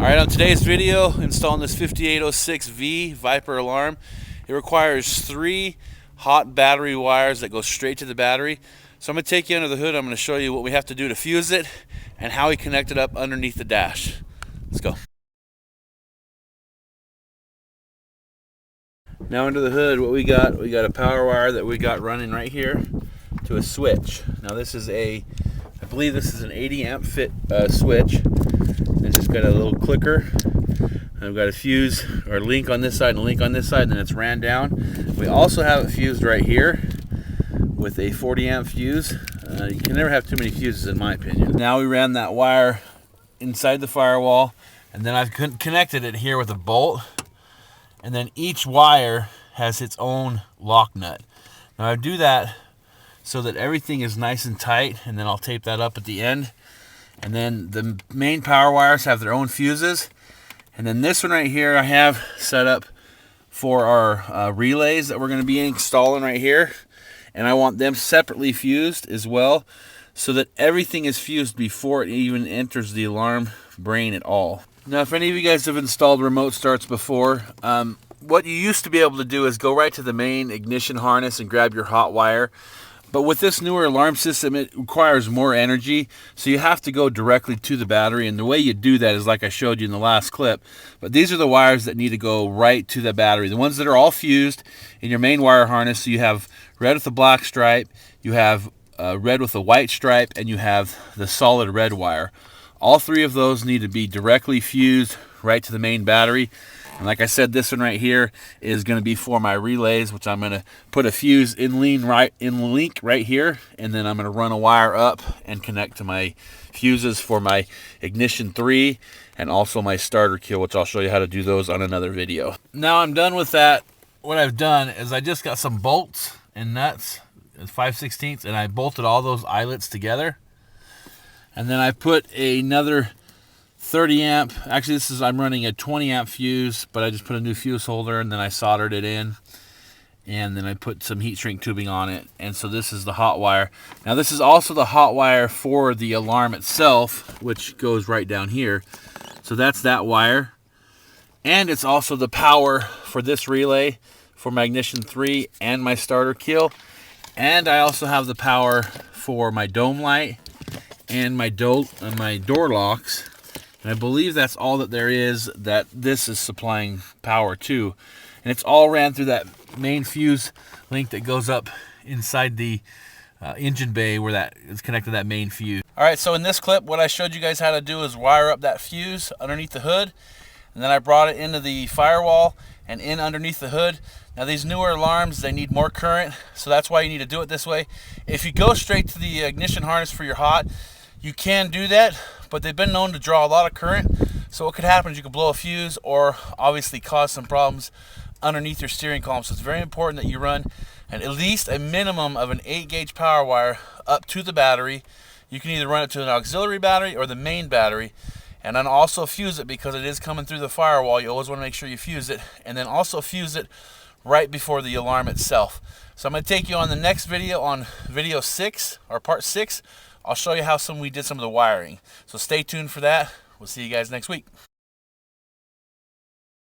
Alright, on today's video, installing this 5806V Viper alarm. It requires 3 hot battery wires that go straight to the battery. So I'm going to take you under the hood. I'm going to show you what we have to do to fuse it and how we connect it up underneath the dash. Let's go. Now under the hood, what we got a power wire that we got running right here to a switch. Now this is I believe this is an 80 amp fit switch. It's just got a little clicker. I've got a fuse or link on this side and a link on this side, and then it's ran down. We also have it fused right here with a 40 amp fuse. You can never have too many fuses in my opinion. Now we ran that wire inside the firewall, and then I've connected it here with a bolt, and then each wire has its own lock nut. Now I do that so that everything is nice and tight, and then I'll tape that up at the end. And then the main power wires have their own fuses. And then this one right here I have set up for our relays that we're going to be installing right here. And I want them separately fused as well, so that everything is fused before it even enters the alarm brain at all. Now, if any of you guys have installed remote starts before, what you used to be able to do is go right to the main ignition harness and grab your hot wire. But with this newer alarm system, it requires more energy, so you have to go directly to the battery. And the way you do that is like I showed you in the last clip. But these are the wires that need to go right to the battery. The ones that are all fused in your main wire harness. So you have red with a black stripe, you have red with a white stripe, and you have the solid red wire. All 3 of those need to be directly fused right to the main battery. And like I said, this one right here is going to be for my relays, which I'm going to put a fuse in link right here, and then I'm going to run a wire up and connect to my fuses for my ignition 3 and also my starter kill, which I'll show you how to do those on another video. Now I'm done with that. What I've done is I just got some bolts and nuts, 5/16, and I bolted all those eyelets together. And then I put another 30 amp, actually I'm running a 20 amp fuse, but I just put a new fuse holder and then I soldered it in, and then I put some heat shrink tubing on it. And so this is the hot wire. Now this is also the hot wire for the alarm itself, which goes right down here. So that's that wire, and it's also the power for this relay for my ignition 3 and my starter kill. And I also have the power for my dome light and my door locks. And I believe that's all that there is that this is supplying power to. And it's all ran through that main fuse link that goes up inside the engine bay where that is connected to that main fuse. Alright, so in this clip, what I showed you guys how to do is wire up that fuse underneath the hood. And then I brought it into the firewall and in underneath the hood. Now these newer alarms, they need more current, so that's why you need to do it this way. If you go straight to the ignition harness for your hot, you can do that, but they've been known to draw a lot of current. So what could happen is you could blow a fuse or obviously cause some problems underneath your steering column. So it's very important that you run at least a minimum of an 8-gauge power wire up to the battery. You can either run it to an auxiliary battery or the main battery, and then also fuse it because it is coming through the firewall. You always want to make sure you fuse it, and then also fuse it right before the alarm itself. So I'm going to take you on the next video, on video 6 or part 6. I'll show you how we did some of the wiring. So stay tuned for that. We'll see you guys next week.